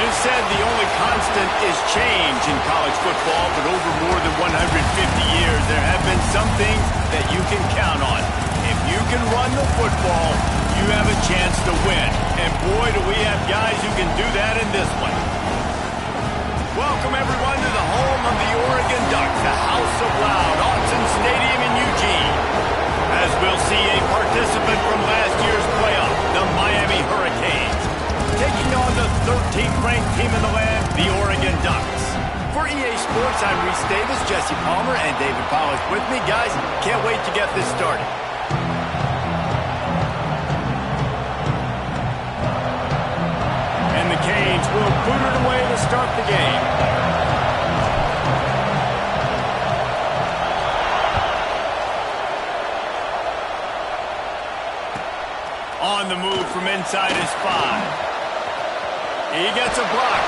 is said the only constant is change in college football, but over more than 150 years, there have been some things that you can count on. If you can run the football, you have a chance to win. And boy, do we have guys who can do that in this one. Welcome, everyone, to the home of the Oregon Ducks, the House of Loud, Autzen Stadium in Eugene. As we'll see a participant from last year's playoff, the Miami Hurricanes, taking on the 13th ranked team in the land, the Oregon Ducks. For EA Sports, I'm Reese Davis, Jesse Palmer, and David Pollack with me. Guys, can't wait to get this started. And the Canes will boot it away to start the game. On the move from inside his 5. He gets a block.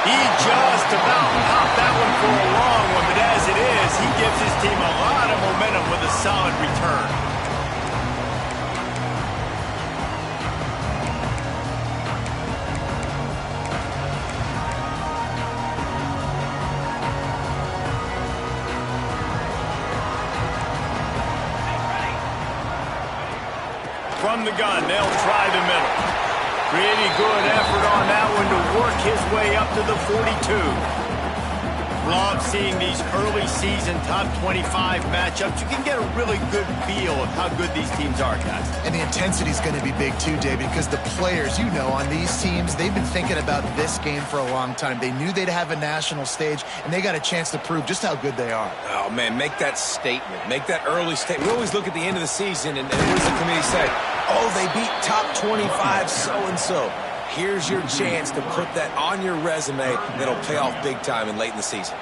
He just about popped that one for a long one, but as it is, he gives his team a lot of momentum with a solid return. From the gun, they'll try the middle. Pretty good effort on that one to work his way up to the 42. Love seeing these early season top 25 matchups. You can get a really good feel of how good these teams are, guys. And the intensity is going to be big too, David, because the players, you know, on these teams, they've been thinking about this game for a long time. They knew they'd have a national stage, and they got a chance to prove just how good they are. Oh, man, make that statement. Make that early statement. We always look at the end of the season, and what does the committee say? Oh, they beat top 25 so-and-so. Here's your chance to put that on your resume that'll pay off big time and late in the season.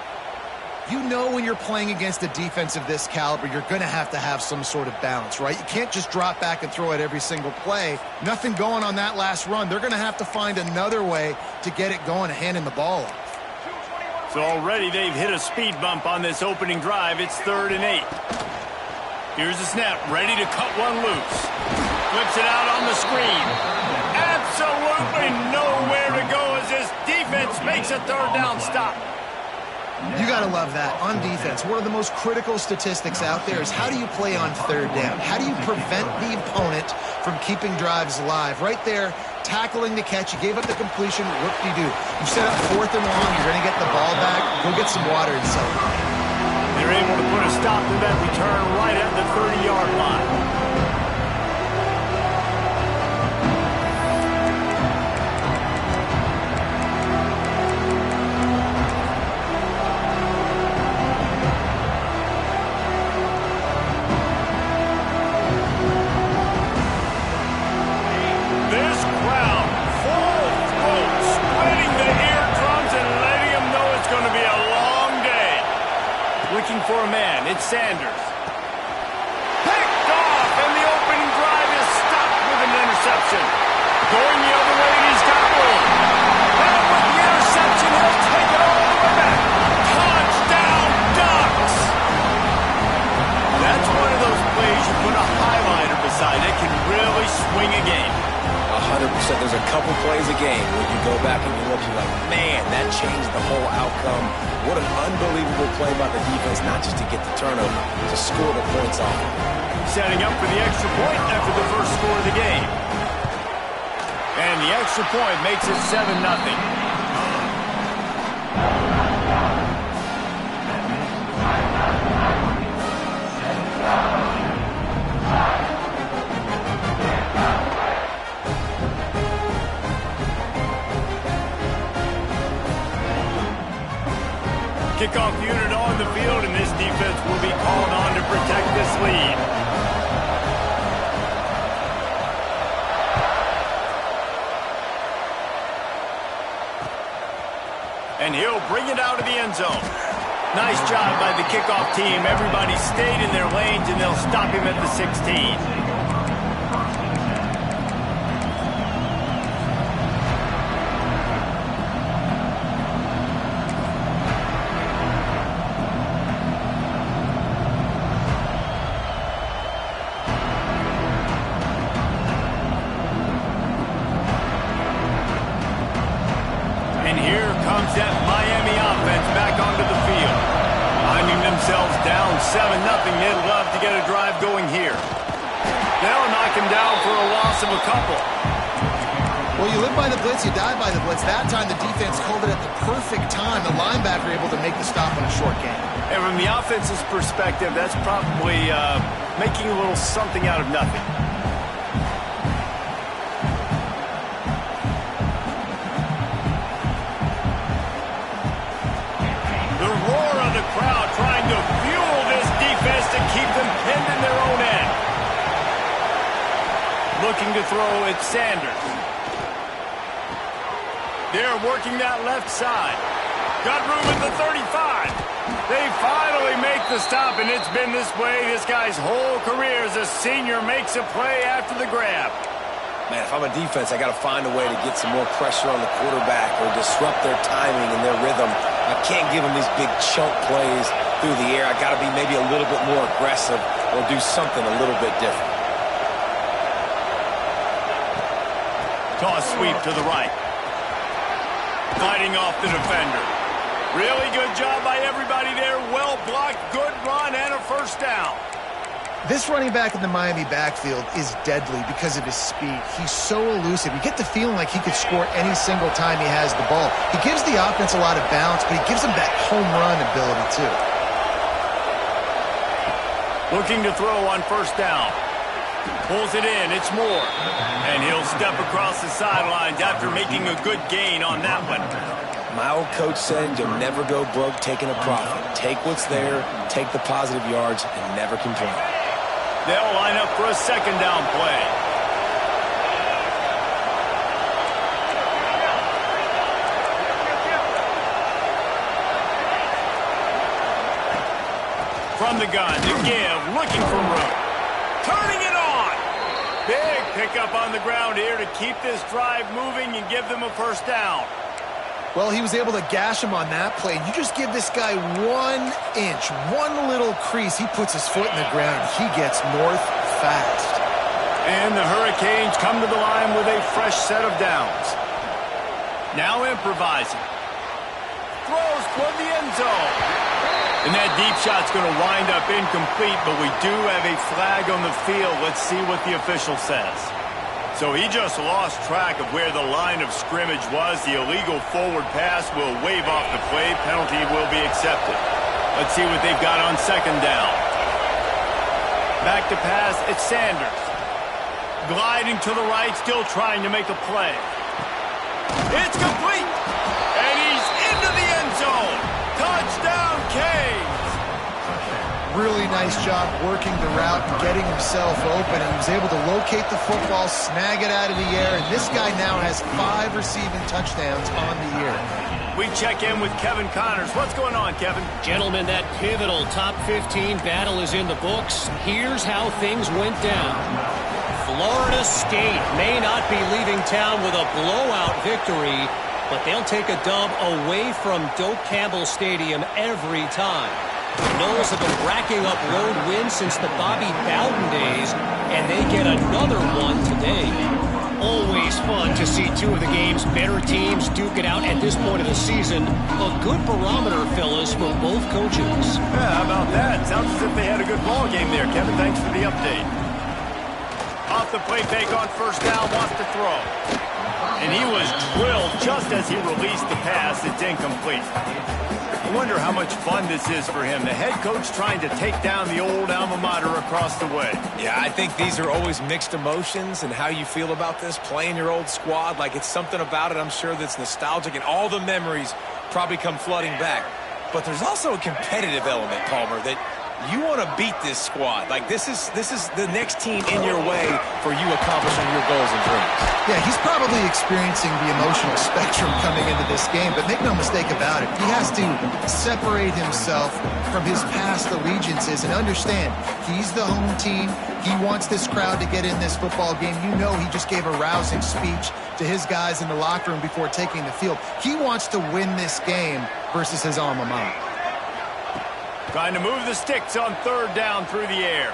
You know when you're playing against a defense of this caliber, you're going to have some sort of balance, right? You can't just drop back and throw it every single play. Nothing going on that last run. They're going to have to find another way to get it going, handing the ball off. So already they've hit a speed bump on this opening drive. It's 3rd and 8. Here's the snap, ready to cut one loose. Flips it out on the screen. Absolutely nowhere to go as this defense makes a 3rd down stop. You got to love that. On defense, one of the most critical statistics out there is how do you play on 3rd down? How do you prevent the opponent from keeping drives alive? Right there, tackling the catch. You gave up the completion. Whoop-de-doo. You set up 4th and long. You're going to get the ball back. Go get some water and celebrate. They're able to put a stop to that return right at the 30-yard line. For a man, it's Sanders. Picked off, and the opening drive is stopped with an interception. Going the other way, and he's got room. And with the interception, he'll take it all the way back. Touchdown, Ducks! That's one of those plays you put a highlighter beside it, can really swing a game. 100%. There's a couple plays a game where you go back and you look, you're like, man, that changed the whole outcome. What an unbelievable play by the defense, not just to get the turnover, to score the points off. Setting up for the extra point after the first score of the game. And the extra point makes it 7-0. Kickoff unit on the field, and this defense will be called on to protect this lead. And he'll bring it out of the end zone. Nice job by the kickoff team. Everybody stayed in their lanes, and they'll stop him at the 16. And here comes that Miami offense back onto the field. Finding themselves down 7-0, they'd love to get a drive going here. They'll knock him down for a loss of a couple. Well, you live by the blitz, you die by the blitz. That time the defense called it at the perfect time. The linebacker able to make the stop on a short gain. And from the offense's perspective, that's probably making a little something out of nothing. The roar of the crowd trying to fuel this defense to keep them pinned in their own end. Looking to throw at Sanders. They're working that left side. Got room at the 35. They finally make the stop, and it's been this way this guy's whole career as a senior makes a play after the grab. Man, if I'm a defense, I got to find a way to get some more pressure on the quarterback or disrupt their timing and their rhythm. I can't give them these big chunk plays through the air. I got to be maybe a little bit more aggressive or do something a little bit different. Toss sweep to the right. Fighting off the defender. Really good job by everybody there. Well blocked, good run, and a first down. This running back in the Miami backfield is deadly because of his speed. He's so elusive. You get the feeling like he could score any single time he has the ball. He gives the offense a lot of balance, but he gives them that home run ability too. Looking to throw on first down. Pulls it in, it's Moore. And he'll step across the sidelines after making a good gain on that one. My old coach said you'll never go broke taking a profit. Take what's there, take the positive yards, and never complain. They'll line up for a second down play. From the gun to give, looking for room. Turning it on. Big pickup on the ground here to keep this drive moving and give them a first down. Well, he was able to gash him on that play. You just give this guy 1 inch, one little crease. He puts his foot in the ground. He gets north fast. And the Hurricanes come to the line with a fresh set of downs. Now improvising. Throws toward the end zone. And that deep shot's going to wind up incomplete, but we do have a flag on the field. Let's see what the official says. So he just lost track of where the line of scrimmage was. The illegal forward pass will wave off the play. Penalty will be accepted. Let's see what they've got on second down. Back to pass, it's Sanders. Gliding to the right, still trying to make a play. It's complete! And he's into the end zone! Touchdown, Canes! Really nice job working the route and getting himself open. And he was able to locate the football, snag it out of the air, and this guy now has 5 receiving touchdowns on the year. We check in with Kevin Connors. What's going on, Kevin? Gentlemen, that pivotal top 15 battle is in the books. Here's how things went down. Florida State may not be leaving town with a blowout victory, but they'll take a dub away from Doak Campbell Stadium every time. Noles have been racking up road wins since the Bobby Bowden days, and they get another one today. Always fun to see two of the game's better teams duke it out at this point of the season. A good barometer, fellas, for both coaches. Yeah, how about that? Sounds as if they had a good ball game there, Kevin. Thanks for the update. Off the play fake on first down, wants to throw. And he was drilled just as he released the pass. It's incomplete. I wonder how much fun this is for him. The head coach trying to take down the old alma mater across the way. Yeah, I think these are always mixed emotions and how you feel about this, playing your old squad. Like, it's something about it, I'm sure, that's nostalgic, and all the memories probably come flooding back. But there's also a competitive element, Palmer, that you want to beat this squad. Like, this is the next team in your way for you accomplishing your goals and dreams. Yeah, he's probably experiencing the emotional spectrum coming into this game, but make no mistake about it, he has to separate himself from his past allegiances and understand he's the home team. He wants this crowd to get in this football game. You know, he just gave a rousing speech to his guys in the locker room before taking the field. He wants to win this game versus his alma mater. Trying to move the sticks on third down through the air.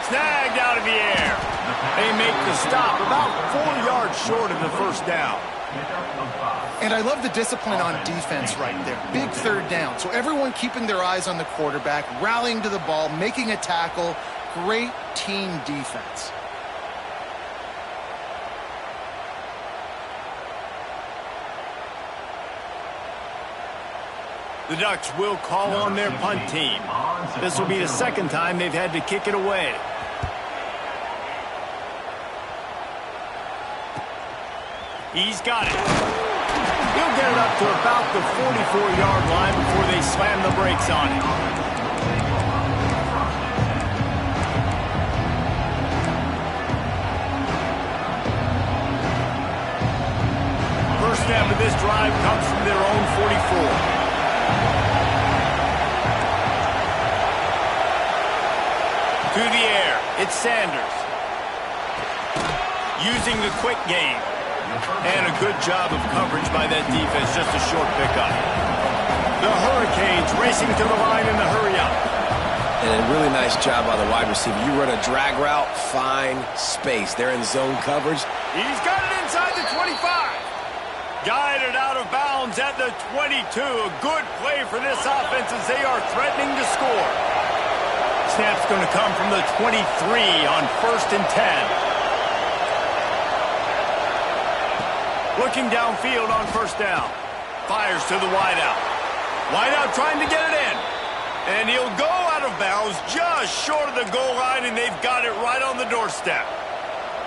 Snagged out of the air. They make the stop about 4 yards short of the first down. And I love the discipline on defense right there. Big third down. So everyone keeping their eyes on the quarterback, rallying to the ball, making a tackle. Great team defense. The Ducks will call on their punt team. This will be the second time they've had to kick it away. He's got it. He'll get it up to about the 44-yard line before they slam the brakes on it. First snap of this drive comes from their own 44. To the air, it's Sanders. Using the quick game. And a good job of coverage by that defense, just a short pickup. The Hurricanes racing to the line in the hurry-up. And a really nice job by the wide receiver. You run a drag route, find space. They're in zone coverage. He's got it inside the 25. Guided out of bounds at the 22. A good play for this offense as they are threatening to score. Snap's going to come from the 23 on 1st and 10. Looking downfield on first down. Fires to the wideout. Wideout trying to get it in. And he'll go out of bounds just short of the goal line, and they've got it right on the doorstep.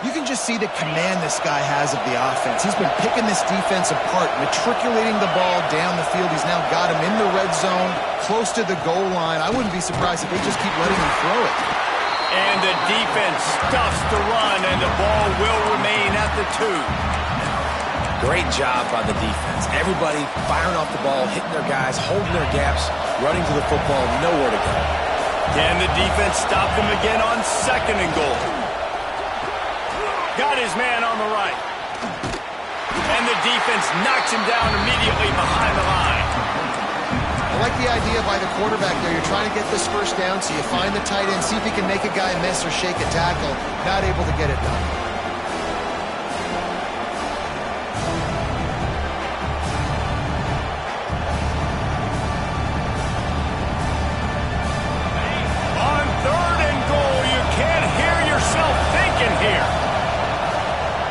You can just see the command this guy has of the offense. He's been picking this defense apart, matriculating the ball down the field. He's now got him in the red zone, close to the goal line. I wouldn't be surprised if they just keep letting him throw it. And the defense stuffs the run, and the ball will remain at the 2. Great job by the defense. Everybody firing off the ball, hitting their guys, holding their gaps, running to the football, nowhere to go. Can the defense stop them again on 2nd and goal? Got his man on the right. And the defense knocks him down immediately behind the line. I like the idea by the quarterback there. You're trying to get this first down, so you find the tight end, see if he can make a guy miss or shake a tackle. Not able to get it done.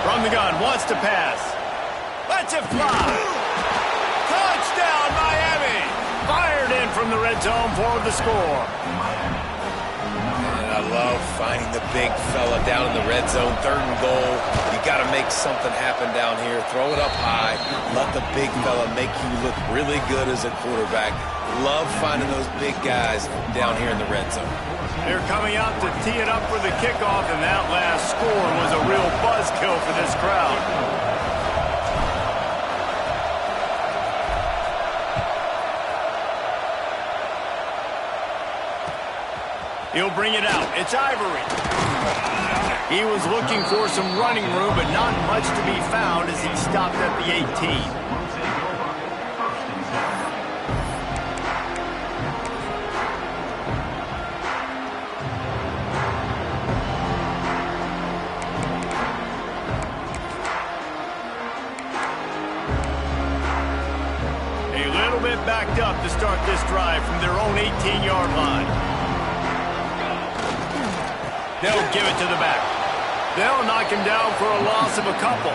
From the gun, wants to pass. Lets it fly. Touchdown, Miami. Fired in from the red zone for the score. And I love finding the big fella down in the red zone. 3rd and goal. You got to make something happen down here. Throw it up high. Let the big fella make you look really good as a quarterback. Love finding those big guys down here in the red zone. They're coming out to tee it up for the kickoff, and that last score was a real buzzkill for this crowd. He'll bring it out. It's Ivory. He was looking for some running room, but not much to be found as he stopped at the 18. Backed up to start this drive from their own 18-yard line. They'll give it to the back. They'll knock him down for a loss of a couple.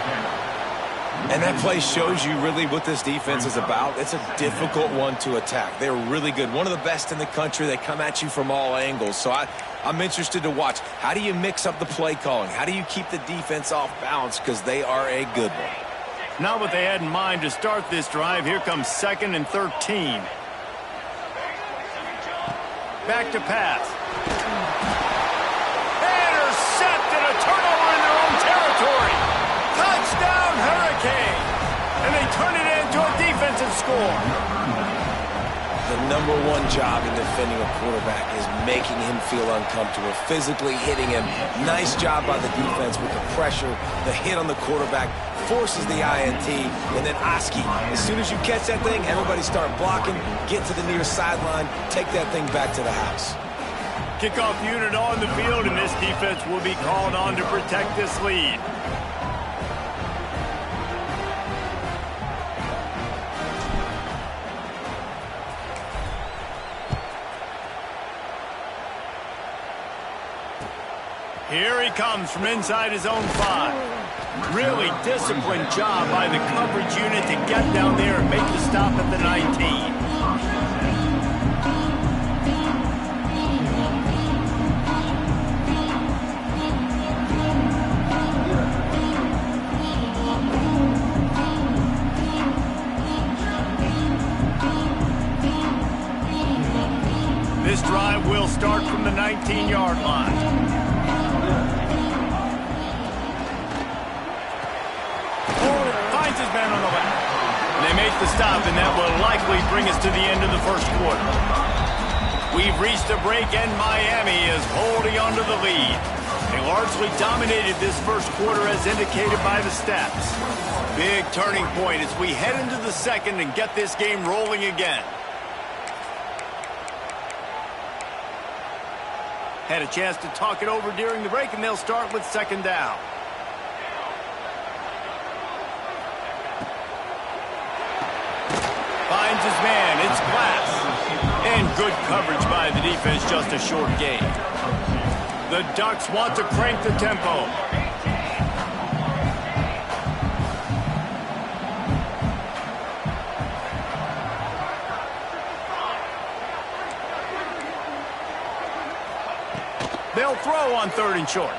And that play shows you really what this defense is about. It's a difficult one to attack. They're really good. One of the best in the country. They come at you from all angles. So I'm interested to watch. How do you mix up the play calling? How do you keep the defense off balance? Because they are a good one. Not what they had in mind to start this drive. Here comes 2nd and 13. Back to pass. Intercepted, a turnover in their own territory. Touchdown, Hurricane. And they turn it into a defensive score. The #1 job in defending a quarterback is making him feel uncomfortable, physically hitting him. Nice job by the defense with the pressure, the hit on the quarterback, forces the INT, and then Oski. As soon as you catch that thing, everybody start blocking, get to the near sideline, take that thing back to the house. kickoff unit on the field, and this defense will be called on to protect this lead. Here he comes from inside his own 5. Really disciplined job by the coverage unit to get down there and make the stop at the 19. This drive will start from the 19-yard line. Finds his man on the left. They make the stop, and that will likely bring us to the end of the first quarter. We've reached a break, and Miami is holding on to the lead. They largely dominated this first quarter as indicated by the stats. Big turning point as we head into the second and get this game rolling again. Had a chance to talk it over during the break, and they'll start with second down. Finds his man, it's Glass. And good coverage by the defense, just a short gain. The Ducks want to crank the tempo. They'll throw on 3rd and short.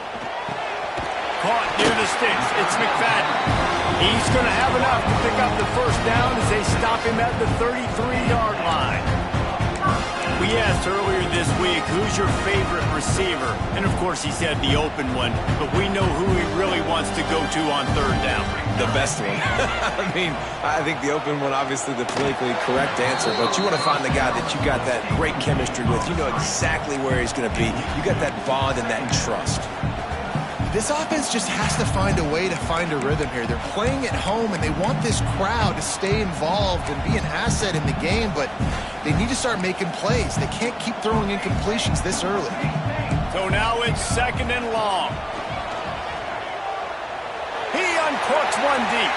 Caught near the sticks. It's McFadden. He's going to have enough to pick up the first down as they stop him at the 33-yard line. We asked earlier this week, who's your favorite receiver? And, of course, he said the open one. But we know who he really wants to go to on 3rd down. The best one. I mean, I think the open one, obviously the politically correct answer, but you want to find the guy that you got that great chemistry with. You know exactly where he's going to be. You got that bond and that trust. This offense just has to find a way to find a rhythm here. They're playing at home, and they want this crowd to stay involved and be an asset in the game, but they need to start making plays. They can't keep throwing incompletions this early. So now it's 2nd and long. He uncorks one deep.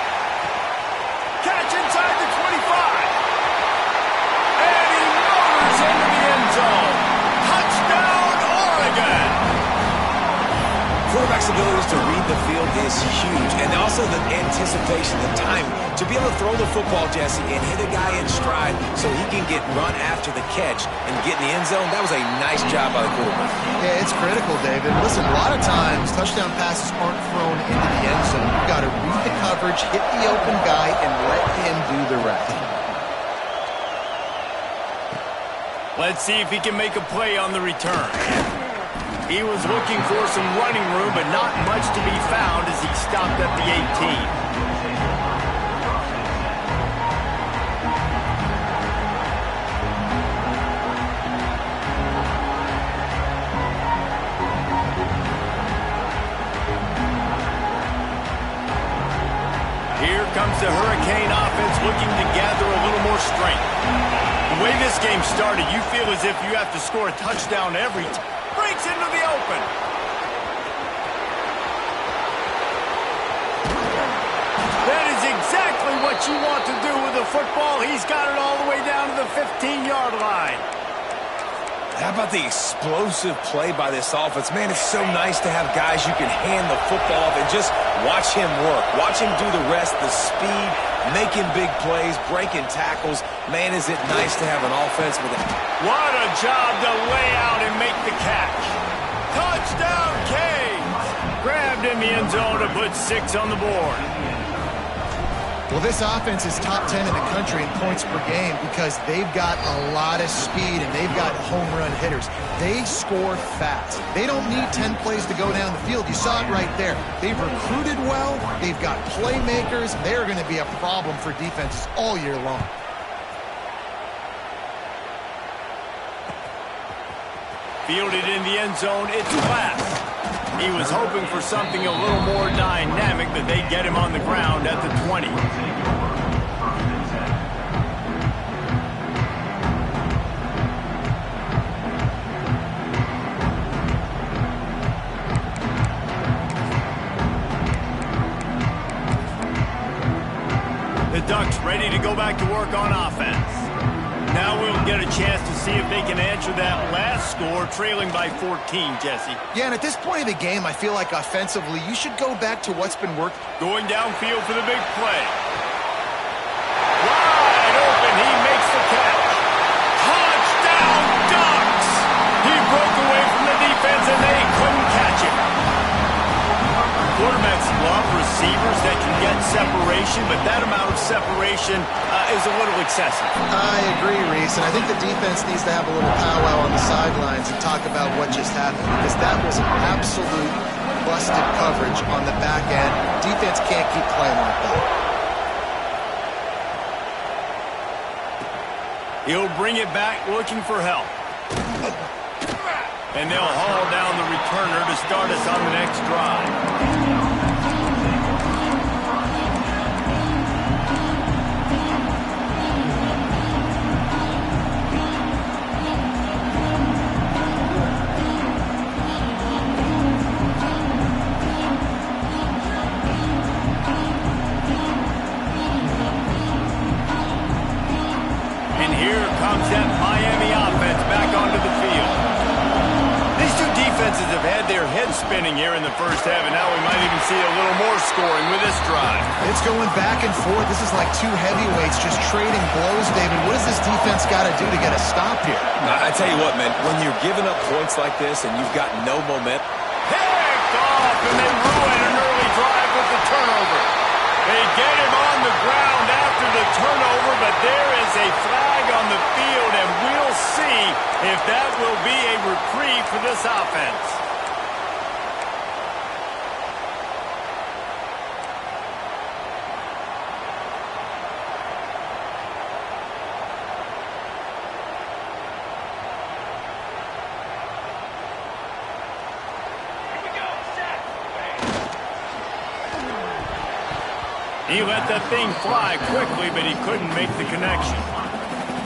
Catch inside the 25. And he motors into the end zone. Touchdown, Oregon. Quarterback's abilities to read the field is huge, and also the anticipation, the time to be able to throw the football, Jesse, and hit a guy in stride so he can get run after the catch and get in the end zone. That was a nice job by the quarterback. Yeah, it's critical, David. Listen, a lot of times touchdown passes aren't thrown into the end zone. You've got to read the coverage, hit the open guy, and let him do the rest. Let's see if he can make a play on the return. He was looking for some running room, but not much to be found as he stopped at the 18. Here comes the Hurricane offense looking to gather a little more strength. The way this game started, you feel as if you have to score a touchdown every time. Breaks into the open. That is exactly what you want to do with a football. He's got it all the way down to the 15-yard line. How about the explosive play by this offense? Man, it's so nice to have guys you can hand the football off and just watch him work. Watch him do the rest, the speed, making big plays, breaking tackles. Man, is it nice to have an offense with it. What a job to lay out and make the catch. Touchdown, Canes. Grabbed in the end zone to put 6 on the board. Well, this offense is top 10 in the country in points per game because they've got a lot of speed and they've got home run hitters. They score fast. They don't need 10 plays to go down the field. You saw it right there. They've recruited well. They've got playmakers. They're going to be a problem for defenses all year long. Fielded in the end zone, it's Glass. He was hoping for something a little more dynamic, but they get him on the ground at the 20. The Ducks ready to go back to work on offense. Now we'll get a chance to see if they can answer that last score, trailing by 14, Jesse. Yeah, and at this point of the game, I feel like offensively, you should go back to what's been working. Going downfield for the big play. Wide open, he makes the catch. Touchdown, Ducks! He broke away from the defense, and they couldn't catch him. Quarterbacks love receivers that can get separation, but that amount of separation is a little excessive. I agree, Reese, and I think the defense needs to have a little powwow on the sidelines and talk about what just happened, because that was an absolute busted coverage on the back end. Defense can't keep playing like that. He'll bring it back looking for help. And they'll haul down the returner to start us on the next drive. And here comes that Miami offense back onto the field. These two defenses have had their heads spinning here in the first half, and now we might even see a little more scoring with this drive. It's going back and forth. This is like two heavyweights just trading blows, David. What does this defense got to do to get a stop here? I tell you what, man, when you're giving up points like this and you've got no momentum. Picked off, and they ruin an early drive with the turnover. They get him on the ground after the turnover, but there is a flag on the field, and we'll see if that will be a reprieve for this offense. He let that thing fly quickly, but he couldn't make the connection.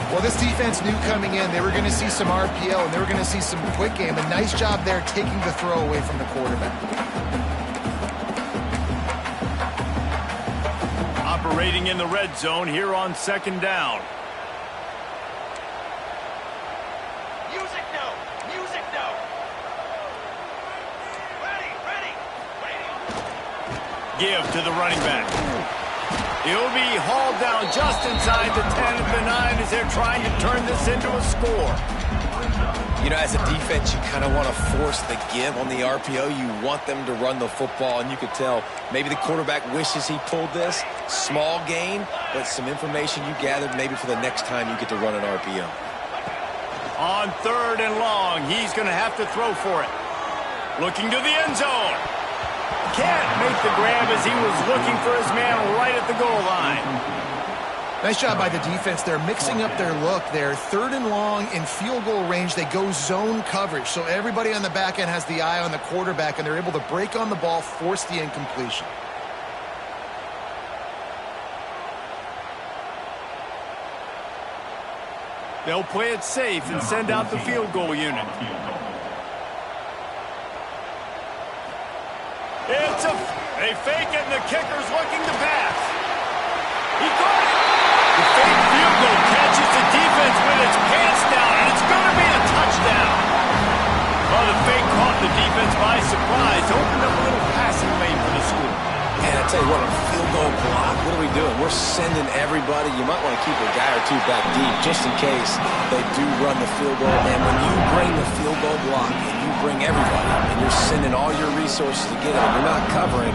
Well, this defense knew coming in they were going to see some RPO and they were going to see some quick game. A nice job there taking the throw away from the quarterback. Operating in the red zone here on second down. Music no! Music no! Ready! Give to the running back. He'll be hauled down just inside the 10 of the 9 as they're trying to turn this into a score. You know, as a defense, you kind of want to force the give on the RPO. You want them to run the football, and you could tell maybe the quarterback wishes he pulled this. Small gain, but some information you gathered maybe for the next time you get to run an RPO. On 3rd and long, he's going to have to throw for it. Looking to the end zone. Can't make the grab as he was looking for his man right at the goal line. Nice job by the defense. They're mixing up their look there. 3rd and long in field goal range. They go zone coverage. So everybody on the back end has the eye on the quarterback, and they're able to break on the ball, force the incompletion. They'll play it safe and send out the field goal unit. They fake it, and the kicker's looking to pass. He got it. The fake field goal catches the defense with its pants down, and it's going to be a touchdown. Well, the fake caught the defense by surprise, opened up a little passing lane for the school. And I tell you what, on a field goal block, what are we doing? We're sending everybody. You might want to keep a guy or two back deep just in case they do run the field goal. And when you bring the field goal block and you bring everybody and you're sending all your resources to get it and you're not covering,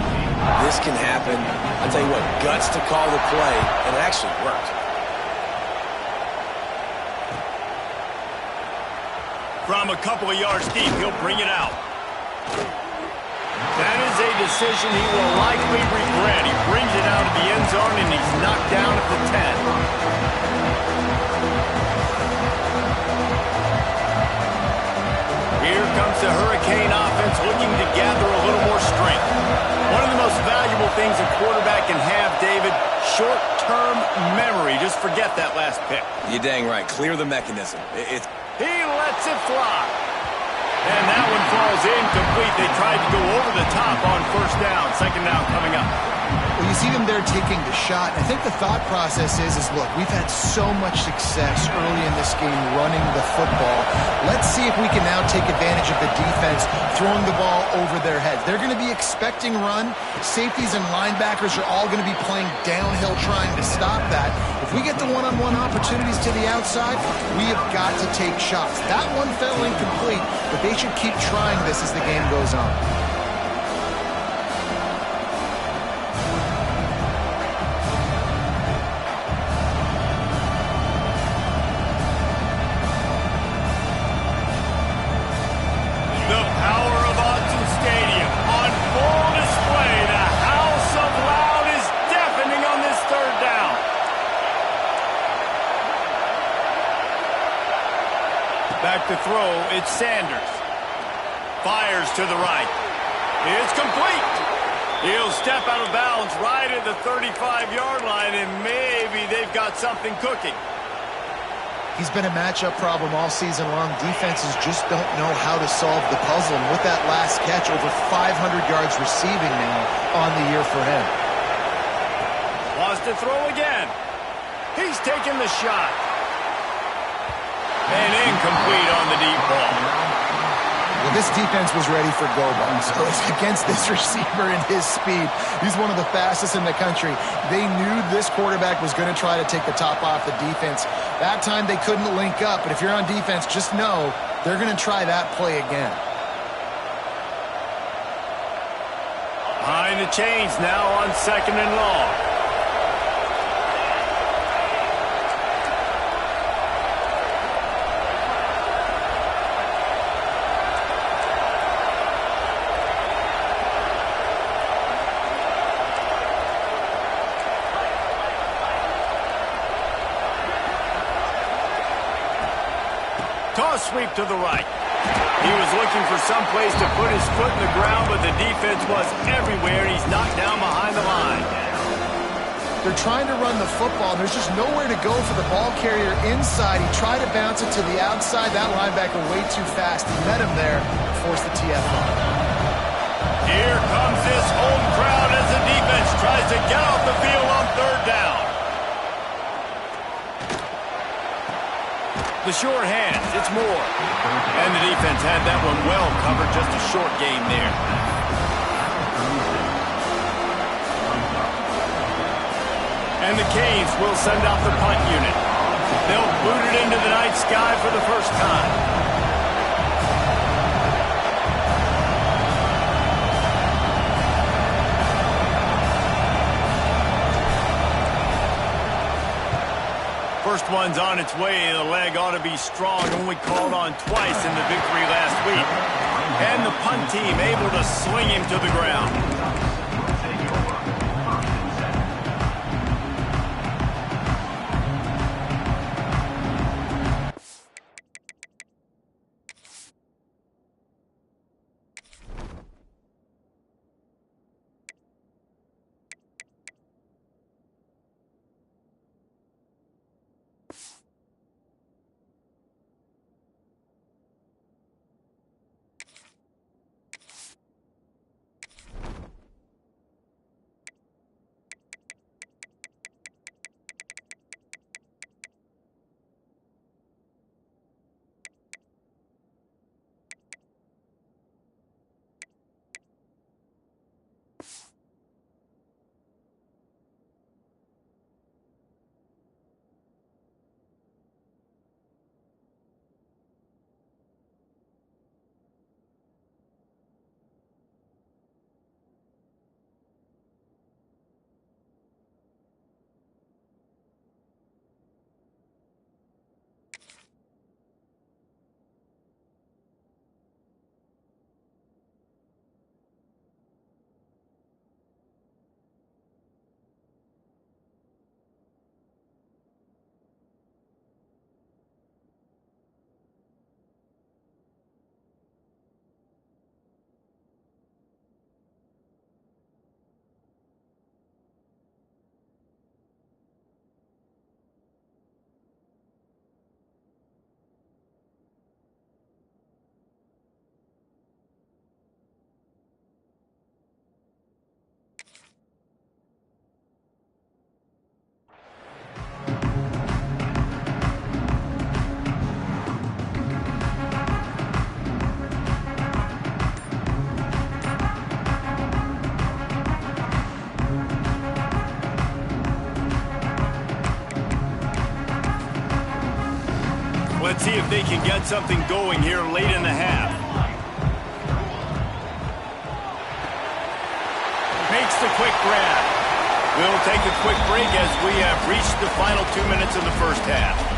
this can happen. I tell you what, guts to call the play, and it actually worked. From a couple of yards deep, he'll bring it out. That is a decision he will likely regret. He brings it out of the end zone, and he's knocked down at the 10. Here comes the Hurricane offense looking to gather a little more strength. One of the most valuable things a quarterback can have, David, short-term memory. Just forget that last pick. You're dang right. Clear the mechanism. He lets it fly. And that one falls incomplete. They tried to go over the top on 1st down. 2nd down coming up. Well, you see them there taking the shot. I think the thought process is look, we've had so much success early in this game running the football. Let's see if we can now take advantage of the defense throwing the ball over their heads. They're going to be expecting run. Safeties and linebackers are all going to be playing downhill trying to stop that. If we get the one-on-one opportunities to the outside, we have got to take shots. That one fell incomplete, but they should keep trying this as the game goes on. Back to throw, it's Sanders. Fires to the right. It's complete. He'll step out of bounds right at the 35-yard line, and maybe they've got something cooking. He's been a matchup problem all season long. Defenses just don't know how to solve the puzzle. And with that last catch, over 500 yards receiving now on the year for him. Wants to throw again. He's taking the shot. And incomplete on the deep ball. Well, this defense was ready for go-ball. So against this receiver and his speed, he's one of the fastest in the country. They knew this quarterback was going to try to take the top off the defense. That time they couldn't link up, but if you're on defense, just know they're going to try that play again. Behind the chains now on 2nd and long. Toss sweep to the right. He was looking for some place to put his foot in the ground, but the defense was everywhere, and he's knocked down behind the line. They're trying to run the football. There's just nowhere to go for the ball carrier inside. He tried to bounce it to the outside. That linebacker way too fast. He met him there and forced the TFL. Here comes this home crowd as the defense tries to get off the field on 3rd down. The short hands, it's Moore. And the defense had that one well covered, just a short game there. And the Canes will send out the punt unit. They'll boot it into the night sky for the first time. First one's on its way. The leg ought to be strong. Only called on twice in the victory last week. And the punt team able to swing him to the ground. Let's see if they can get something going here late in the half. Makes the quick grab. We'll take a quick break as we have reached the final 2 minutes of the first half.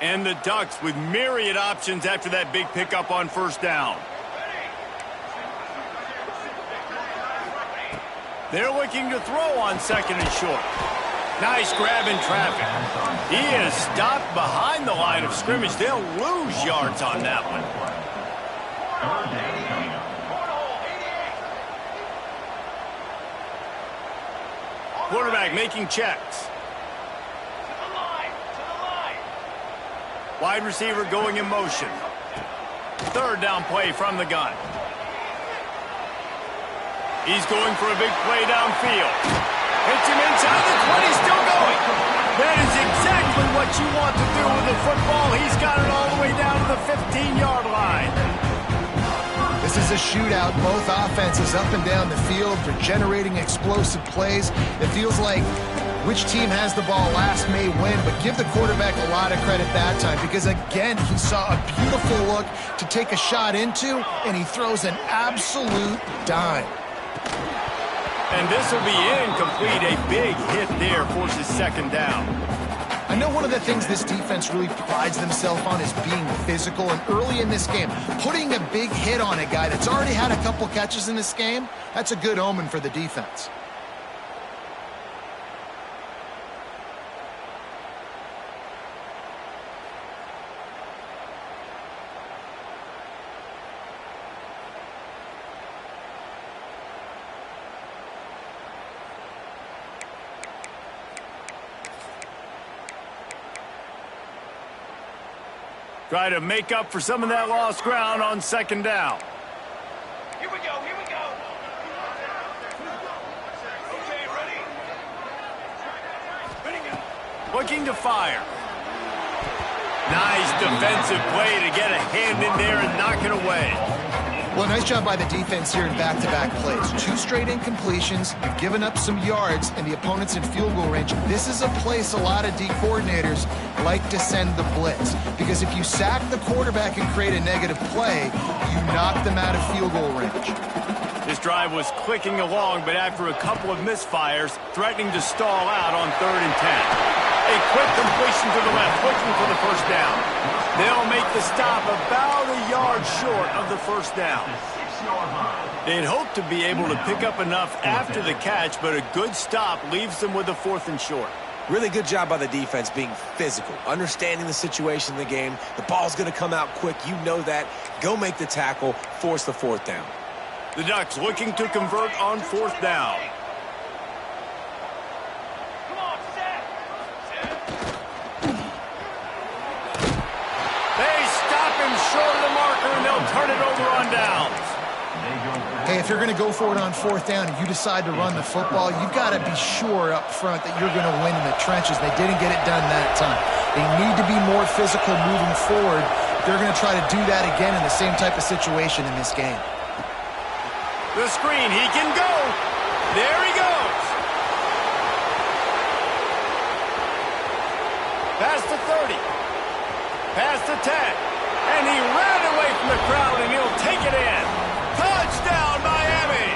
And the Ducks with myriad options after that big pickup on first down. They're looking to throw on second and short. Nice grab in traffic. He is stopped behind the line of scrimmage. They'll lose yards on that one. Quarterback making checks. Wide receiver going in motion. Third down play from the gun. He's going for a big play downfield. Hits him inside the 20, still going. That is exactly what you want to do with the football. He's got it all the way down to the 15-yard line. This is a shootout. Both offenses up and down the field for generating explosive plays. It feels like which team has the ball last may win, but give the quarterback a lot of credit that time because, again, he saw a beautiful look to take a shot into, and he throws an absolute dime. And this will be incomplete. A big hit there forces second down. I know one of the things this defense really prides themselves on is being physical, and early in this game, putting a big hit on a guy that's already had a couple catches in this game, that's a good omen for the defense. Try to make up for some of that lost ground on second down. Here we go, here we go. Okay, ready? Ready, go. Looking to fire. Nice defensive play to get a hand in there and knock it away. Well, nice job by the defense here in back-to-back plays. 2 straight incompletions. You've given up some yards, and the opponent's in field goal range. This is a place a lot of D coordinators like to send the blitz, because if you sack the quarterback and create a negative play, you knock them out of field goal range. This drive was clicking along, but after a couple of misfires, threatening to stall out on 3rd and 10. A quick completion to the left, looking for the first down. They'll make the stop about a yard short of the first down. They'd hope to be able to pick up enough after the catch, but a good stop leaves them with a 4th and short. Really good job by the defense being physical, understanding the situation in the game. The ball's going to come out quick. You know that. Go make the tackle, force the 4th down. The Ducks looking to convert on 4th down. Come on, set. They stop him short of the marker, and they'll turn it over on downs. Hey, if you're going to go for it on 4th down and you decide to run the football, you've got to be sure up front that you're going to win in the trenches. They didn't get it done that time. They need to be more physical moving forward. They're going to try to do that again in the same type of situation in this game. The screen, he can go. There he goes. Past the 30. Past the 10. And he ran away from the crowd, and he'll take it in. Touchdown, Miami.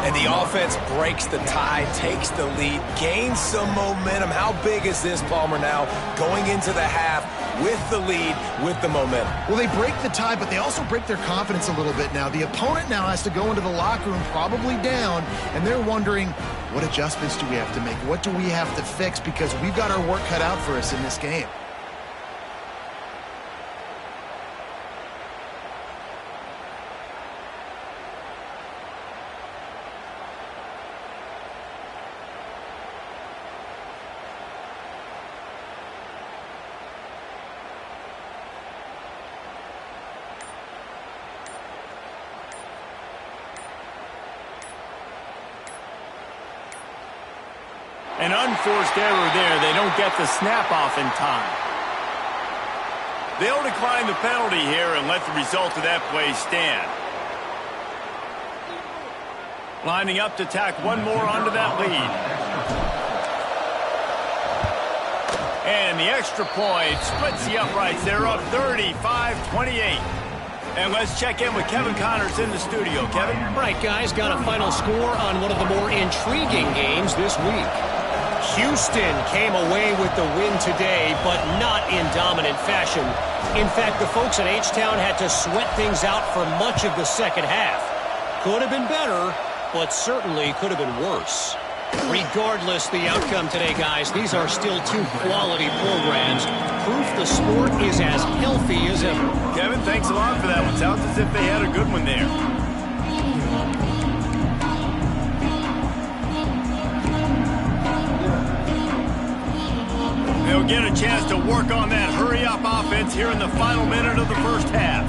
And the offense breaks the tie, takes the lead, gains some momentum. How big is this, Palmer, now going into the half with the lead, with the momentum? Well, they break the tie, but they also break their confidence a little bit now. The opponent now has to go into the locker room probably down, and they're wondering, what adjustments do we have to make? What do we have to fix? Because we've got our work cut out for us in this game. An unforced error there. They don't get the snap off in time. They'll decline the penalty here and let the result of that play stand. Lining up to tack one more onto that lead. And the extra point splits the uprights. They're up 35-28. And let's check in with Kevin Connors in the studio. Kevin? Right, guys, got a final score on one of the more intriguing games this week. Houston came away with the win today, but not in dominant fashion. In fact, the folks at H-Town had to sweat things out for much of the second half. Could have been better, but certainly could have been worse. Regardless the outcome today, guys, these are still two quality programs. Proof the sport is as healthy as ever. Kevin, thanks a lot for that one. Sounds as if they had a good one there. They'll get a chance to work on that hurry-up offense here in the final minute of the first half.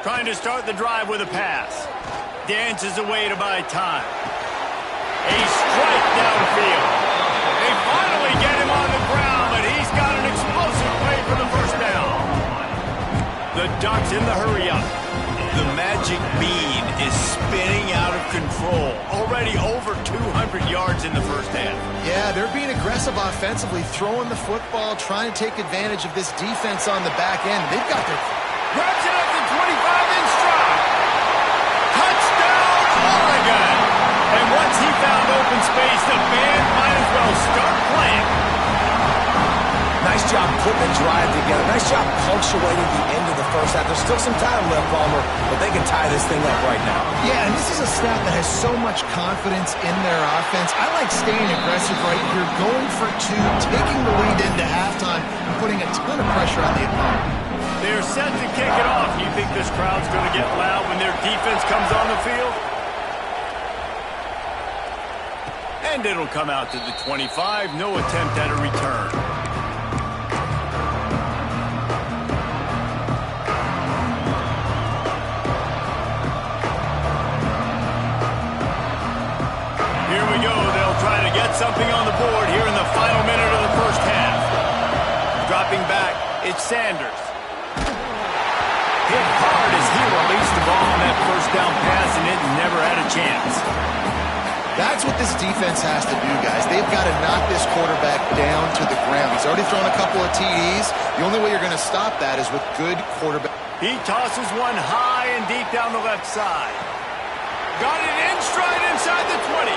Trying to start the drive with a pass. Dances away to buy time. A strike downfield. They finally get him on the ground, but he's got an explosive play for the first down. The Ducks in the hurry-up. The magic bean is spinning out of control. Already over 200 yards in the first half. Yeah, they're being aggressive offensively, throwing the football, trying to take advantage of this defense on the back end. They've got their... Grabs it up to 25 in stride. Touchdown, Oregon. And once he found open space, the band might as well start playing. Nice job putting the drive together. Nice job punctuating the end of the first half. There's still some time left, Palmer, but they can tie this thing up right now. Yeah, and this is a staff that has so much confidence in their offense. I like staying aggressive right here, going for two, taking the lead into halftime, and putting a ton of pressure on the opponent. They're set to kick it off. You think this crowd's going to get loud when their defense comes on the field? And it'll come out to the 25. No attempt at a return. Here we go. They'll try to get something on the board here in the final minute of the first half. Dropping back, it's Sanders. Hit hard as he released the ball on that first down pass, and it never had a chance. That's what this defense has to do, guys. They've got to knock this quarterback down to the ground. He's already thrown a couple of TDs. The only way you're going to stop that is with good quarterback. He tosses one high and deep down the left side. Got it in stride inside the 20.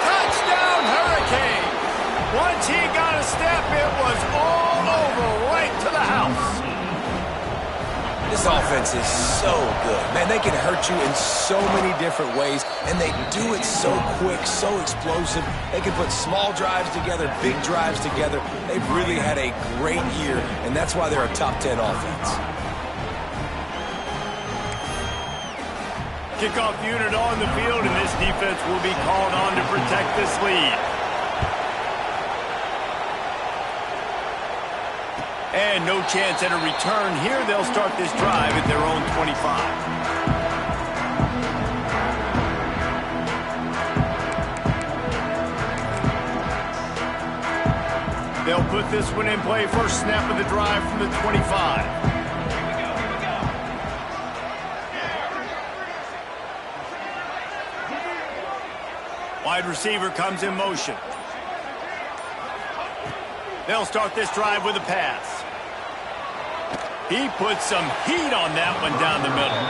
Touchdown, Hurricane. Once he got a step, it was all over right to the house. This offense is so good. Man, they can hurt you in so many different ways, and they do it so quick, so explosive. They can put small drives together, big drives together. They've really had a great year, and that's why they're a top 10 offense. Kickoff unit on the field, and this defense will be called on to protect this lead. And no chance at a return here. They'll start this drive at their own 25. They'll put this one in play. First snap of the drive from the 25. Wide receiver comes in motion. They'll start this drive with a pass. He put some heat on that one down the middle.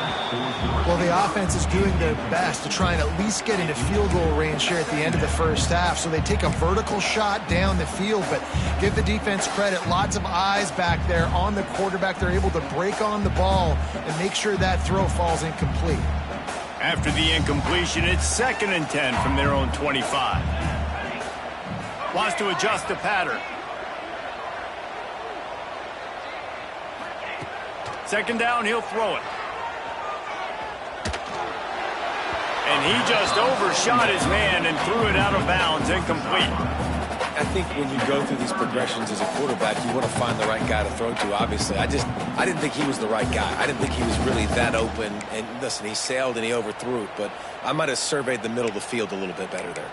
Well, the offense is doing their best to try and at least get into field goal range here at the end of the first half. So they take a vertical shot down the field, but give the defense credit. Lots of eyes back there on the quarterback. They're able to break on the ball and make sure that throw falls incomplete. After the incompletion, it's 2nd and 10 from their own 25. Wants to adjust the pattern. Second down, he'll throw it. And he just overshot his man and threw it out of bounds, incomplete. I think when you go through these progressions as a quarterback, you want to find the right guy to throw to, obviously. I didn't think he was the right guy. I didn't think he was really that open. And listen, he sailed and he overthrew it, but I might have surveyed the middle of the field a little bit better there.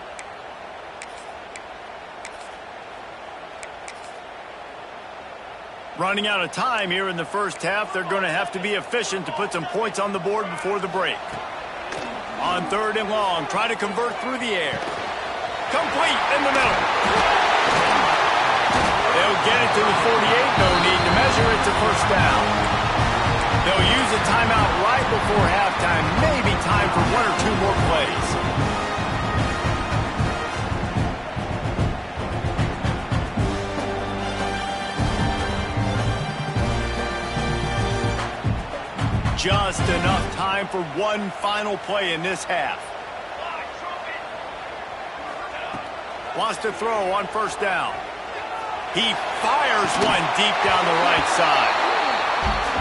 Running out of time here in the first half. They're going to have to be efficient to put some points on the board before the break. On 3rd and long, try to convert through the air. Complete in the middle. They'll get it to the 48. No need to measure. It's a first down. They'll use a timeout right before halftime. Maybe time for 1 or 2 more plays. Just enough time for one final play in this half. Wants to throw on 1st down. He fires one deep down the right side.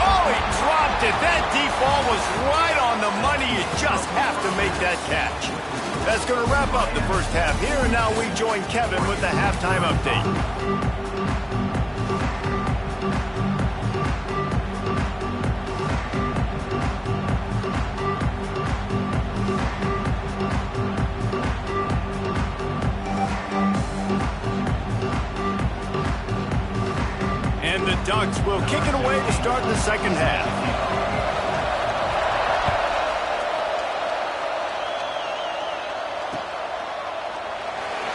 Oh, he dropped it. That deep ball was right on the money. You just have to make that catch. That's going to wrap up the first half here, and now we join Kevin with the halftime update. Ducks will kick it away to start the second half.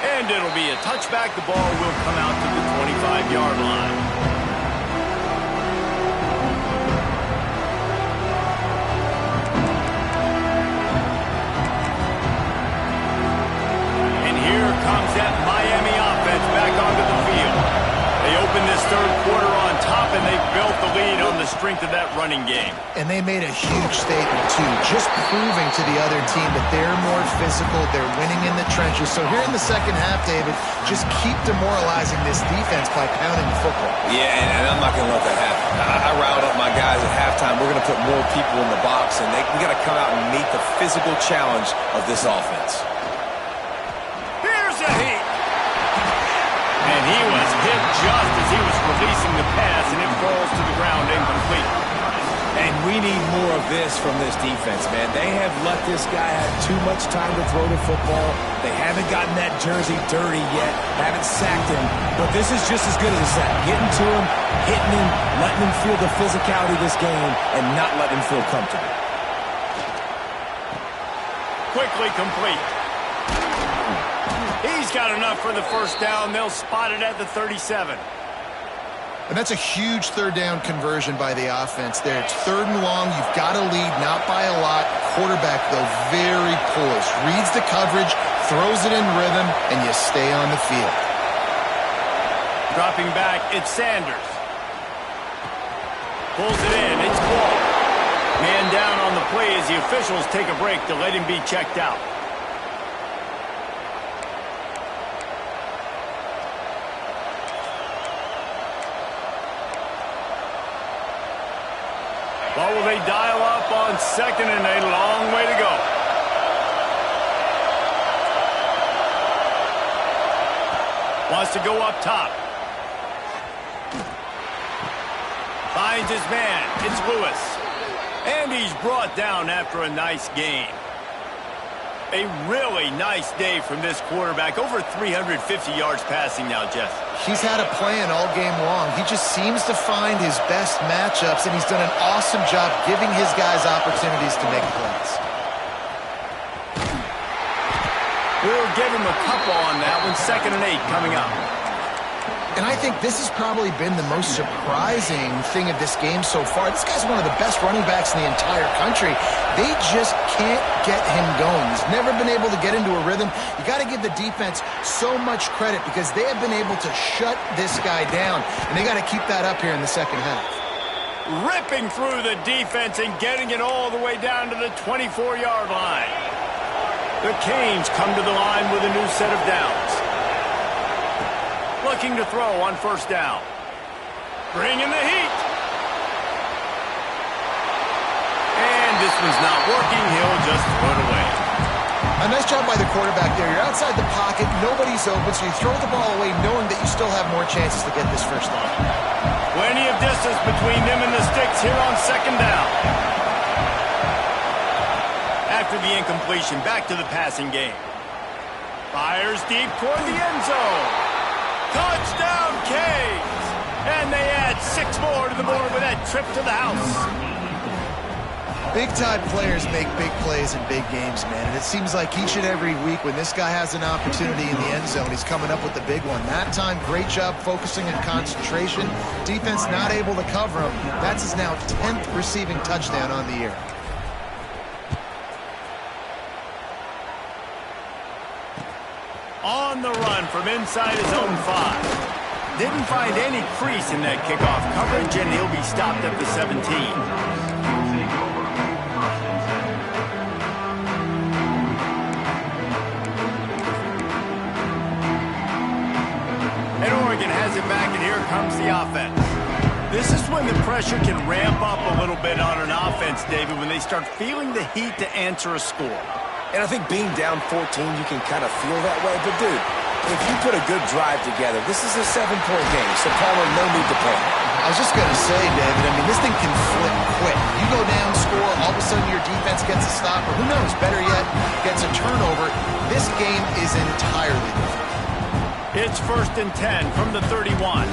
And it'll be a touchback. The ball will come out to the 25-yard line. And here comes that Miami offense back onto the field. They opened this 3rd quarter on top, and they built the lead on the strength of that running game. And they made a huge statement, too, just proving to the other team that they're more physical, they're winning in the trenches. So here in the second half, David, just keep demoralizing this defense by pounding the football. Yeah, and I'm not going to let that happen. I riled up my guys at halftime. We're going to put more people in the box, and we got to come out and meet the physical challenge of this offense. Here's a hit. And he was hit just as he was releasing the pass, and it falls to the ground incomplete. And we need more of this from this defense, man. They have let this guy have too much time to throw the football. They haven't gotten that jersey dirty yet, haven't sacked him. But this is just as good as a sack. Getting to him, hitting him, letting him feel the physicality of this game, and not letting him feel comfortable. Quickly complete. He's got enough for the first down. They'll spot it at the 37. And that's a huge 3rd down conversion by the offense there. It's 3rd and long. You've got to lead, not by a lot. Quarterback, though, very poised. Reads the coverage, throws it in rhythm, and you stay on the field. Dropping back, it's Sanders. Pulls it in. It's Ball. Man down on the play as the officials take a break to let him be checked out. What will they dial up on 2nd and a long way to go? Wants to go up top. Finds his man. It's Lewis. And he's brought down after a nice gain. A really nice day from this quarterback. Over 350 yards passing now, Jeff. He's had a plan all game long. He just seems to find his best matchups, and he's done an awesome job giving his guys opportunities to make plays. We'll give him a couple on that one. 2nd and 8 coming up. And I think this has probably been the most surprising thing of this game so far. This guy's one of the best running backs in the entire country. They just can't get him going. He's never been able to get into a rhythm. You got to give the defense so much credit because they have been able to shut this guy down. And they got to keep that up here in the second half. Ripping through the defense and getting it all the way down to the 24-yard line. The Canes come to the line with a new set of downs. Looking to throw on 1st down. Bringing the heat. And this one's not working. He'll just throw it away. A nice job by the quarterback there. You're outside the pocket. Nobody's open, so you throw the ball away knowing that you still have more chances to get this first down. Plenty of distance between them and the sticks here on 2nd down. After the incompletion, back to the passing game. Fires deep toward the end zone. Touchdown, Canes! And they add 6 more to the board with that trip to the house. Big-time players make big plays in big games, man. And it seems like each and every week when this guy has an opportunity in the end zone, he's coming up with the big one. That time, great job focusing and concentration. Defense not able to cover him. That's his now 10th receiving touchdown on the year. On the run from inside his own 5. Didn't find any crease in that kickoff coverage, and he'll be stopped at the 17. And Oregon has it back, and here comes the offense. This is when the pressure can ramp up a little bit on an offense, David, when they start feeling the heat to answer a score. And I think being down 14, you can kind of feel that way. But, dude, if you put a good drive together, this is a 7-point game, so Palmer, no need to panic. I was just going to say, David, I mean, this thing can flip quick. You go down, score, all of a sudden your defense gets a stop, or who knows, better yet, gets a turnover. This game is entirely different. It's 1st and 10 from the 31.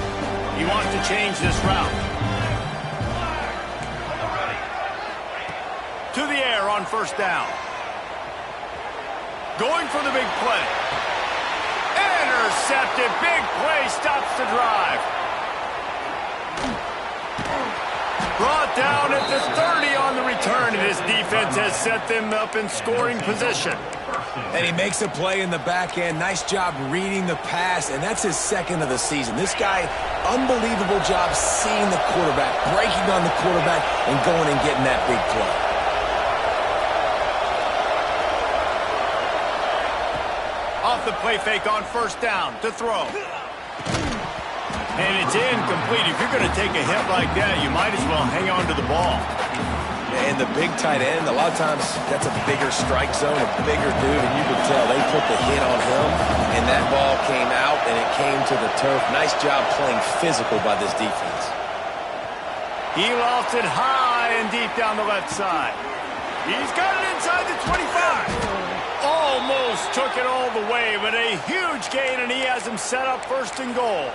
He wants to change this route. To the air on 1st down. Going for the big play. Intercepted. Big play stops the drive. Brought down at the 30 on the return, and his defense has set them up in scoring position. And he makes a play in the back end. Nice job reading the pass, and that's his 2nd of the season. This guy, unbelievable job seeing the quarterback, breaking on the quarterback, and going and getting that big play. Off the play fake on 1st down to throw. And it's incomplete. If you're going to take a hit like that, you might as well hang on to the ball. And the big tight end, a lot of times that's a bigger strike zone, a bigger dude, and you can tell they put the hit on him, and that ball came out, and it came to the turf. Nice job playing physical by this defense. He lost it high and deep down the left side. He's got it inside the 25. Almost took it all the way, but a huge gain, and he has him set up 1st and goal.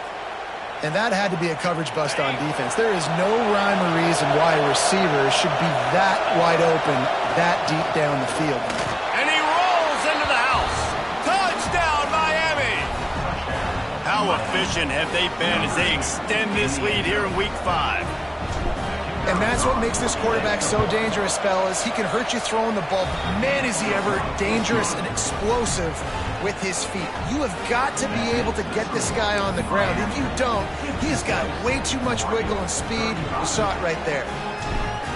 And that had to be a coverage bust on defense. There is no rhyme or reason why a receiver should be that wide open, that deep down the field. And he rolls into the house. Touchdown, Miami! How efficient have they been as they extend this lead here in Week 5? And that's what makes this quarterback so dangerous, fellas. He can hurt you throwing the ball, but man, is he ever dangerous and explosive with his feet. You have got to be able to get this guy on the ground. If you don't, he's got way too much wiggle and speed. You saw it right there.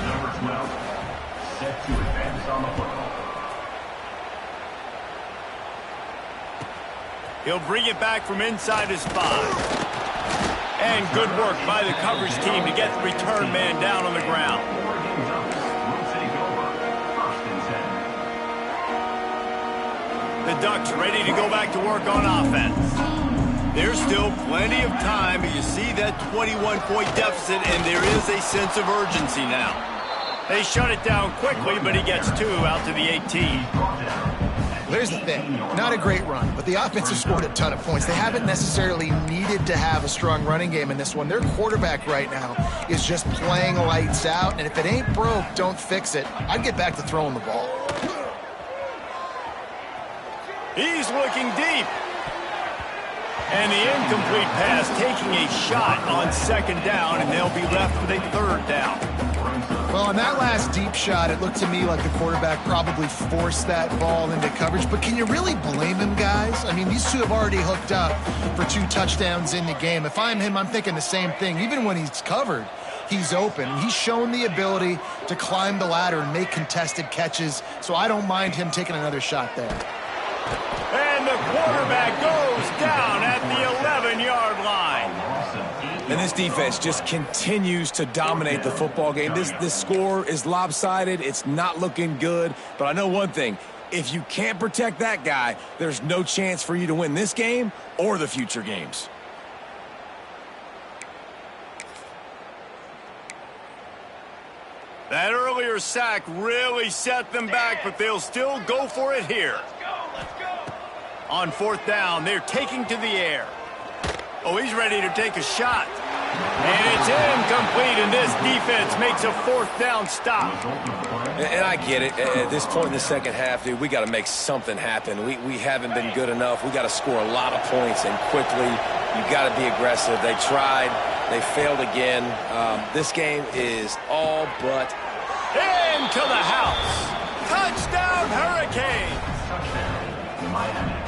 Number 12, set to advance on the football. He'll bring it back from inside his 5. And good work by the coverage team to get the return man down on the ground. The Ducks ready to go back to work on offense. There's still plenty of time, but you see that 21-point deficit, and there is a sense of urgency now. They shut it down quickly, but he gets 2 out to the 18. Here's the thing, not a great run, but the offense has scored a ton of points. They haven't necessarily needed to have a strong running game in this one. Their quarterback right now is just playing lights out, and if it ain't broke, don't fix it. I'd get back to throwing the ball. He's looking deep. And the incomplete pass taking a shot on 2nd down, and they'll be left with a 3rd down. Well, on that last deep shot, it looked to me like the quarterback probably forced that ball into coverage. But can you really blame him, guys? I mean, these two have already hooked up for 2 touchdowns in the game. If I'm him, I'm thinking the same thing. Even when he's covered, he's open. He's shown the ability to climb the ladder and make contested catches, so I don't mind him taking another shot there. And the quarterback goes down at the 11-yard line. And this defense just continues to dominate the football game. This score is lopsided. It's not looking good. But I know one thing. If you can't protect that guy, there's no chance for you to win this game or the future games. That earlier sack really set them back, but they'll still go for it here. Let's go! On 4th down, they're taking to the air. Oh, he's ready to take a shot. And it's incomplete, and this defense makes a fourth down stop. And I get it. At this point in the second half, dude, we got to make something happen. We haven't been good enough. We got to score a lot of points and quickly. You got to be aggressive. They tried. They failed again. This game is all but into the house. Touchdown, Hurricanes.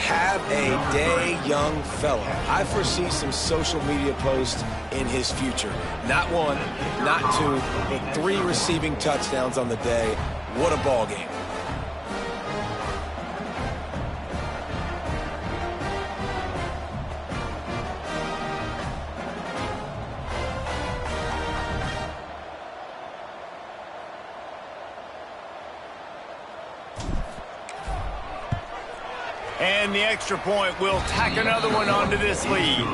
have a day, young fella. I foresee some social media posts in his future. Not one, not two, but 3 receiving touchdowns on the day. What a ball game. And the extra point will tack another one onto this lead.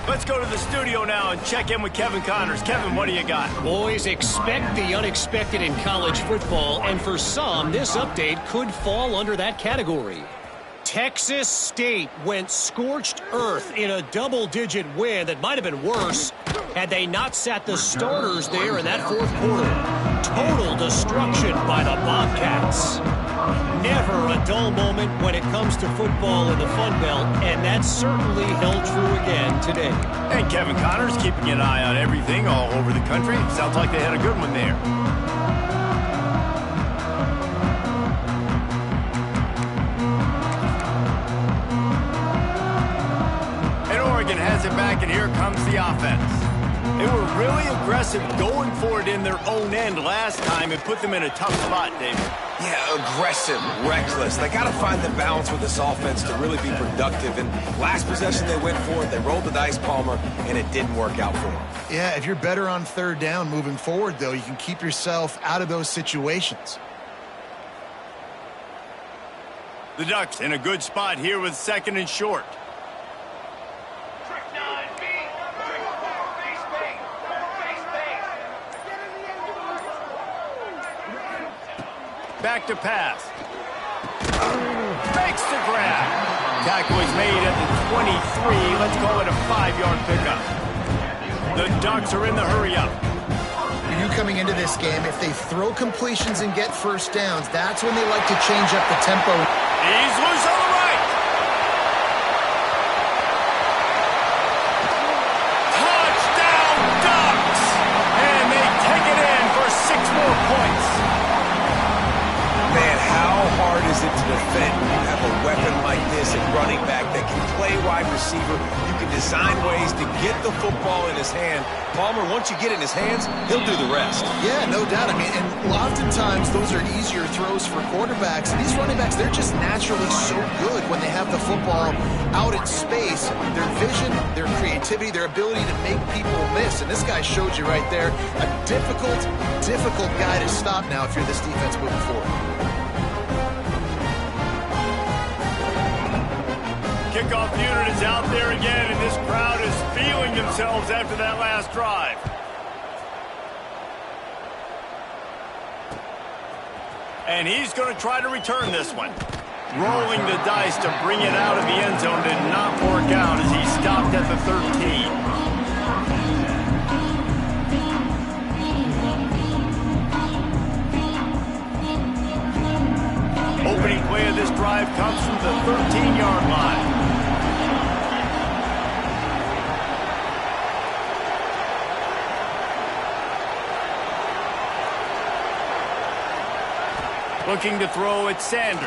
Let's go to the studio now and check in with Kevin Connors. Kevin, what do you got? Boys, expect the unexpected in college football, and for some, this update could fall under that category. Texas State went scorched earth in a double-digit win that might have been worse had they not sat the starters there in that fourth quarter. Total destruction by the Bobcats. Never a dull moment when it comes to football in the Fun Belt, and that certainly held true again today. And Kevin Connors keeping an eye on everything all over the country. Sounds like they had a good one there. And Oregon has it back, and here comes the offense. They were really aggressive going for it in their own end last time and put them in a tough spot, David. Yeah, aggressive, reckless. They got to find the balance with this offense to really be productive. And last possession they went for it, they rolled the dice, Palmer, and it didn't work out for them. Yeah, if you're better on third down moving forward, though, you can keep yourself out of those situations. The Ducks in a good spot here with second and short. Back to pass. Makes the grab. Tackle is made at the 23. Let's call it a 5-yard pickup. The Ducks are in the hurry-up. You coming into this game, if they throw completions and get first downs, that's when they like to change up the tempo. He's loose on the right. Touchdown, Ducks! And they take it in for 6 more points. Man, how hard is it to defend when you have a weapon like this at running back that can play wide receiver? You can design ways to get the football in his hand. Palmer, once you get it in his hands, he'll do the rest. Yeah, no doubt. I mean, and oftentimes those are easier throws for quarterbacks. These running backs, they're just naturally so good when they have the football out in space. Their vision, their creativity, their ability to make people miss. And this guy showed you right there, a difficult guy to stop now if you're this defense moving forward. Kickoff unit is out there again, and this crowd is feeling themselves after that last drive. And he's going to try to return this one. Rolling the dice to bring it out of the end zone did not work out as he stopped at the 13. Opening play of this drive comes from the 13-yard line. Looking to throw at Sanders.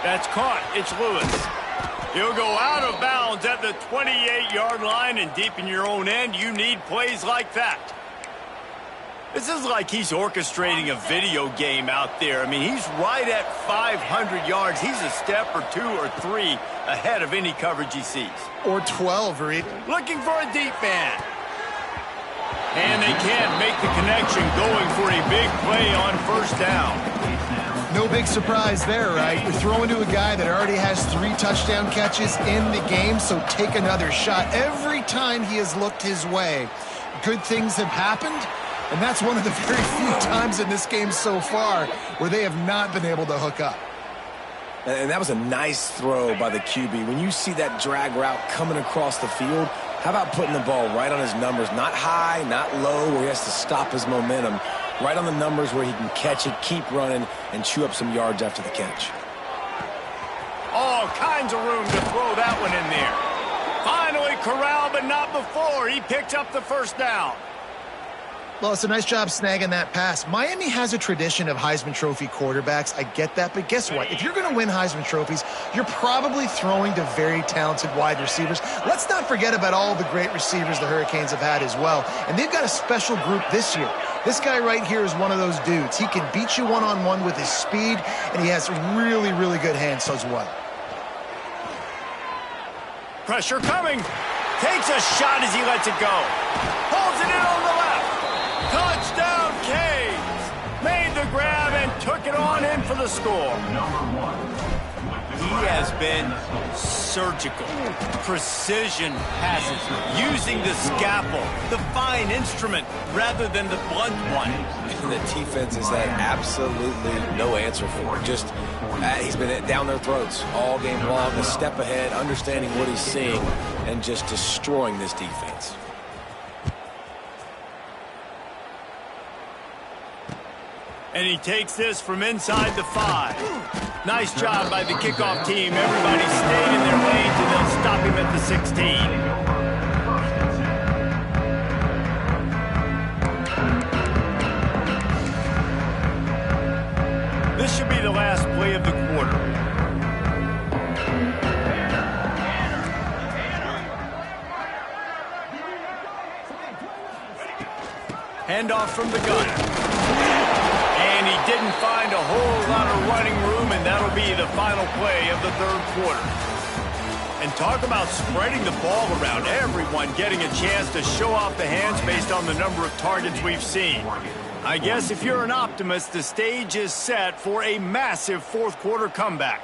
That's caught. It's Lewis. He'll go out of bounds at the 28-yard line, and deep in your own end, you need plays like that. This is like he's orchestrating a video game out there. I mean, he's right at 500 yards. He's a step or 2 or 3 ahead of any coverage he sees. Or 12, or even. Looking for a deep man. And they can't make the connection, going for a big play on first down. No big surprise there, right? You're throwing to a guy that already has 3 touchdown catches in the game, so take another shot. Every time he has looked his way, good things have happened, and that's one of the very few times in this game so far where they have not been able to hook up. And that was a nice throw by the QB. When you see that drag route coming across the field, How about putting the ball right on his numbers, not high, not low, where he has to stop his momentum, right on the numbers where he can catch it, keep running, and chew up some yards after the catch. All kinds of room to throw that one in there. Finally corralled, but not before. He picks up the first down. Well, it's a nice job snagging that pass. Miami has a tradition of Heisman Trophy quarterbacks. I get that, but guess what? If you're going to win Heisman Trophies, you're probably throwing to very talented wide receivers. Let's not forget about all the great receivers the Hurricanes have had as well. And they've got a special group this year. This guy right here is one of those dudes. He can beat you one-on-one with his speed, and he has really, really good hands as well. Pressure coming. Takes a shot as he lets it go. Pulls it in on the left. Touchdown, Canes! Made the grab and took it on in for the score. He has been surgical. Precision passes. Using the scalpel, the fine instrument, rather than the blunt one. The defense has had absolutely no answer for it. Just, he's been down their throats all game long, a step ahead, understanding what he's seeing, and just destroying this defense. And he takes this from inside the 5. Nice job by the kickoff team. Everybody stayed in their lanes, and they'll stop him at the 16. This should be the last play of the quarter. Handoff from the gun. And he didn't find a whole lot of running room, and that'll be the final play of the third quarter. And talk about spreading the ball around. Everyone getting a chance to show off the hands based on the number of targets we've seen. I guess if you're an optimist, the stage is set for a massive fourth quarter comeback.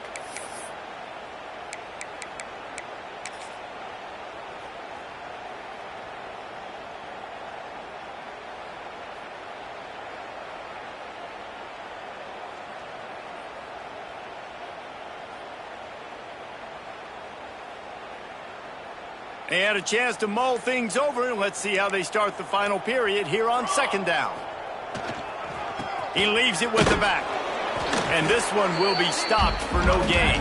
They had a chance to mull things over, and let's see how they start the final period here on second down. He leaves it with the back. And this one will be stopped for no gain.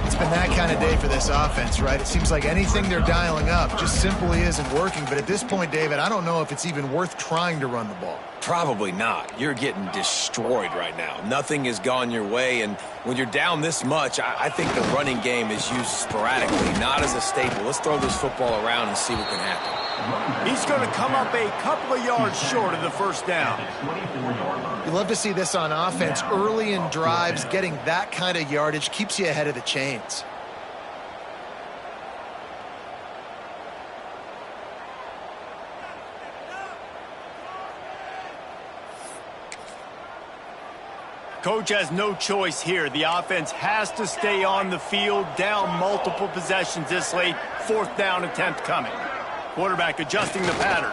It's been that kind of day for this offense, right? It seems like anything they're dialing up just simply isn't working. But at this point, David, I don't know if it's even worth trying to run the ball. Probably not. You're getting destroyed right now. Nothing has gone your way, and when you're down this much, I think the running game is used sporadically, not as a staple. Let's throw this football around and see what can happen. He's going to come up a couple of yards short of the first down. You love to see this on offense. Early in drives, getting that kind of yardage keeps you ahead of the chains. Coach has no choice here. The offense has to stay on the field, down multiple possessions this late. Fourth down attempt coming. Quarterback adjusting the pattern.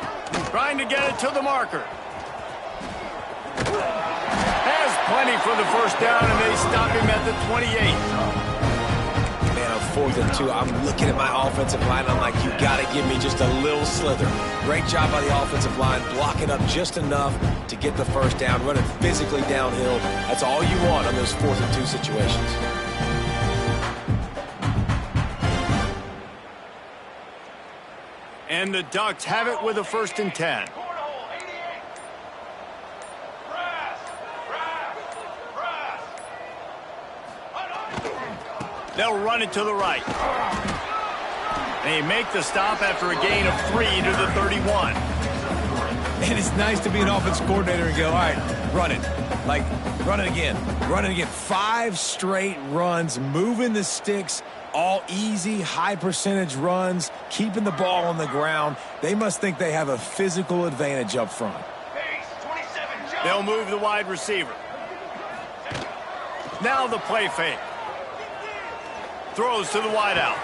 Trying to get it to the marker. Has plenty for the first down, and they stop him at the 28. Man, on 4th and 2, I'm looking at my offensive line. I'm like, you got to give me just a little slither. Great job by the offensive line, blocking up just enough to get the first down, running physically downhill. That's all you want on those 4th and 2 situations. And the Ducks have it with a 1st and 10. They'll run it to the right. They make the stop after a gain of 3 to the 31. And it's nice to be an offense coordinator and go, all right, run it. Like, run it again. Run it again. 5 straight runs, moving the sticks, all easy, high-percentage runs, keeping the ball on the ground. They must think they have a physical advantage up front. They'll move the wide receiver. Now the play fake. Throws to the wideout.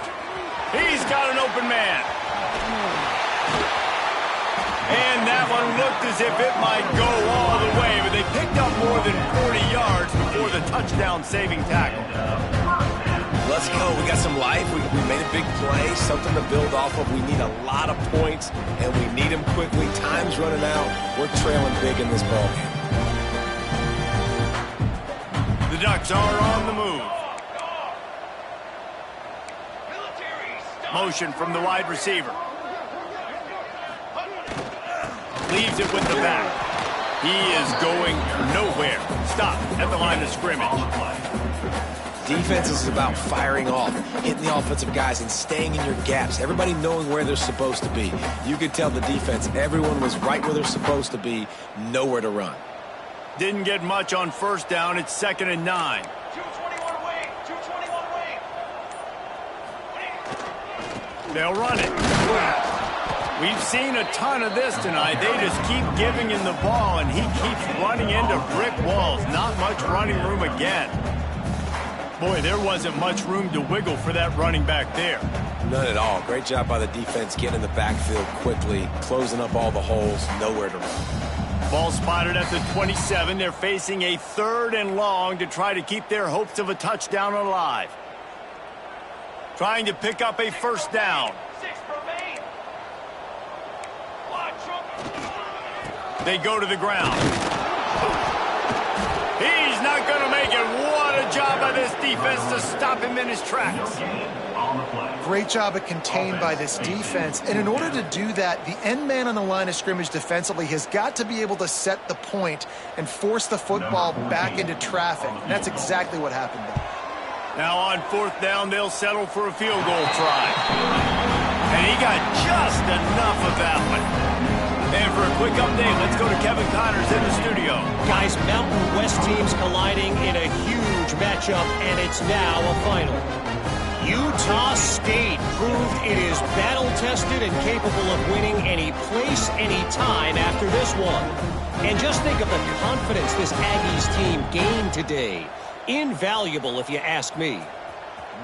He's got an open man. And that one looked as if it might go all the way, but they picked up more than 40 yards before the touchdown-saving tackle. let's go. We got some life. We made a big play, something to build off of. We need a lot of points, and we need them quickly. Time's running out. We're trailing big in this ballgame. The Ducks are on the move. Motion from the wide receiver. Leaves it with the back. He is going nowhere. Stop at the line of scrimmage. Defense is about firing off, hitting the offensive guys, and staying in your gaps. Everybody knowing where they're supposed to be. You could tell the defense, everyone was right where they're supposed to be, nowhere to run. Didn't get much on first down. It's 2nd and 9. 221 away. 221 away. They'll run it. We've seen a ton of this tonight. They just keep giving him the ball, and he keeps running into brick walls. Not much running room again. Boy, there wasn't much room to wiggle for that running back there. None at all. Great job by the defense getting in the backfield quickly, closing up all the holes, nowhere to run. Ball spotted at the 27. They're facing a 3rd and long to try to keep their hopes of a touchdown alive. Trying to pick up a first down. 6 remain. Watch him. They go to the ground. He's not going to make it. What a job by this defense to stop him in his tracks. Great job of contained by this defense. And in order to do that, the end man on the line of scrimmage defensively has got to be able to set the point and force the football back into traffic. And that's exactly what happened there. Now on 4th down, they'll settle for a field goal try. And he got just enough of that one. And for a quick update, let's go to Kevin Connors in the studio. Guys, Mountain West teams colliding in a huge matchup, and it's now a final. Utah State proved it is battle-tested and capable of winning any place, any time after this one. And just think of the confidence this Aggies team gained today. Invaluable, if you ask me.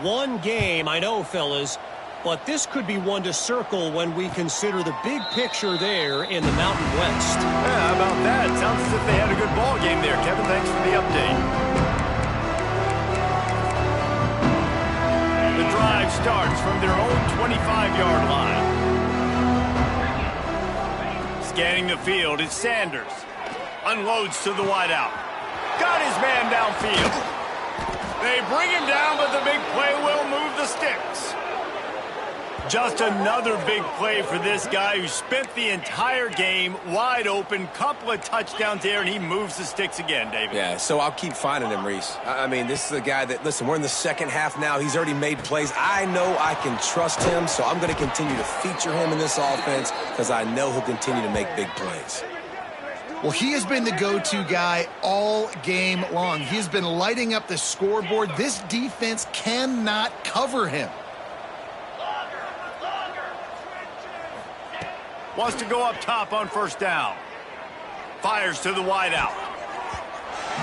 One game, I know, fellas, but this could be one to circle when we consider the big picture there in the Mountain West. Yeah, how about that? Sounds as if they had a good ball game there. Kevin, thanks for the update. The drive starts from their own 25-yard line. Scanning the field is Sanders. Unloads to the wideout. Got his man downfield. They bring him down, but the big play will move the sticks. Just another big play for this guy who spent the entire game wide open, couple of touchdowns there, and he moves the sticks again, David. Yeah, so I'll keep finding him, Reese. I mean, this is a guy that, listen, we're in the second half now. He's already made plays. I know I can trust him, so I'm going to continue to feature him in this offense because I know he'll continue to make big plays. Well, he has been the go-to guy all game long. He has been lighting up the scoreboard. This defense cannot cover him. Wants to go up top on first down. Fires to the wideout.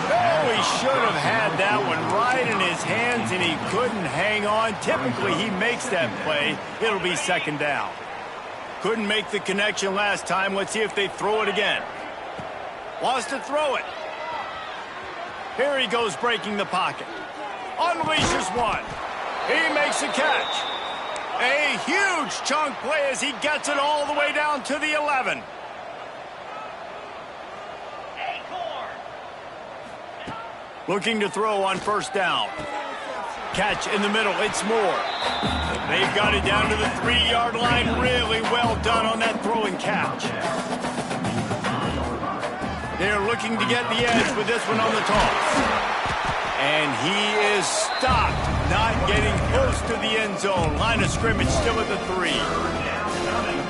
Oh, he should have had that one right in his hands, and he couldn't hang on. Typically, he makes that play. It'll be 2nd down. Couldn't make the connection last time. Let's see if they throw it again. Wants to throw it. Here he goes breaking the pocket. Unleashes one. He makes a catch. A huge chunk play as he gets it all the way down to the 11. Looking to throw on first down. Catch in the middle. It's Moore. They've got it down to the 3-yard line. Really well done on that throw and catch. They're looking to get the edge with this one on the toss. And he is stopped, not getting close to the end zone. Line of scrimmage still at the 3.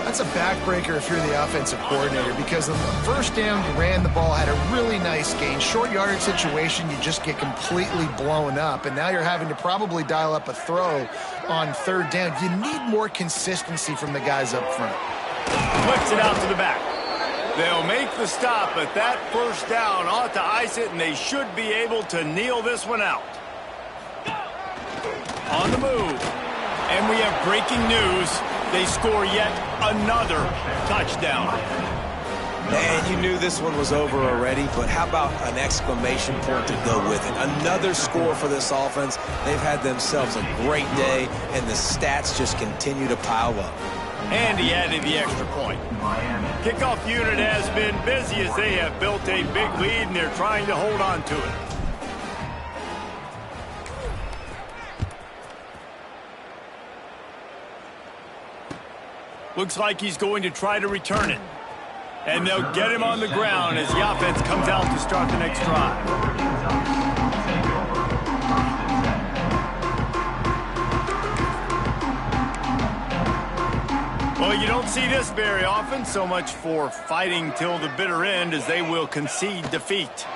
That's a backbreaker if you're the offensive coordinator, because on the first down, you ran the ball, had a really nice gain. Short yardage situation, you just get completely blown up, and now you're having to probably dial up a throw on 3rd down. You need more consistency from the guys up front. Flicks it out to the back. They'll make the stop, but that first down ought to ice it, and they should be able to kneel this one out. On the move. And we have breaking news. They score yet another touchdown. And you knew this one was over already, but how about an exclamation point to go with it? Another score for this offense. They've had themselves a great day, and the stats just continue to pile up. And he added the extra point. Kickoff unit has been busy as they have built a big lead, and they're trying to hold on to it. Looks like he's going to try to return it. And they'll get him on the ground as the offense comes out to start the next drive. Well, you don't see this very often. So much for fighting till the bitter end as they will concede defeat.